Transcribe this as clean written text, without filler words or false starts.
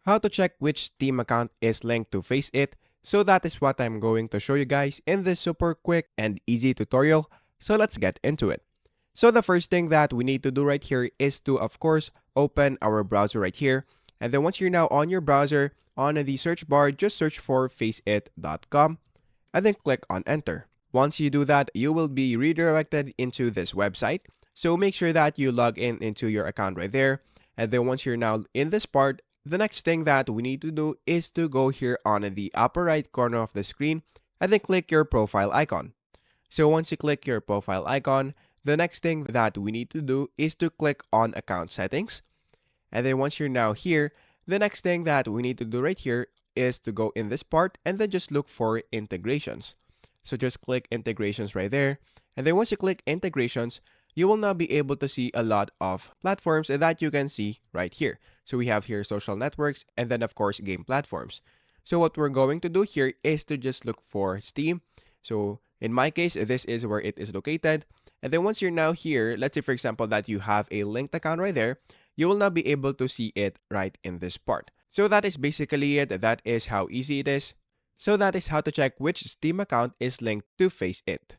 how to check which Steam account is linked to Faceit. So that is what I'm going to show you guys in this super quick and easy tutorial. So let's get into it. So the first thing that we need to do right here is to, of course, open our browser right here. And then once you're now on your browser, on the search bar, just search for faceit.com and then click on enter. Once you do that, you will be redirected into this website. So make sure that you log in into your account right there. And then once you're now in this part, the next thing that we need to do is to go here on the upper right corner of the screen and then click your profile icon. So once you click your profile icon, the next thing that we need to do is to click on account settings. And then once you're now here, the next thing that we need to do right here is to go in this part and then just look for integrations. So just click integrations right there. And then once you click integrations, you will now be able to see a lot of platforms that you can see right here. So we have here social networks and then of course game platforms. So what we're going to do here is to just look for Steam. So in my case, this is where it is located. And then once you're now here, let's say for example that you have a linked account right there, you will now be able to see it right in this part. So that is basically it. That is how easy it is. So that is how to check which Steam account is linked to Faceit.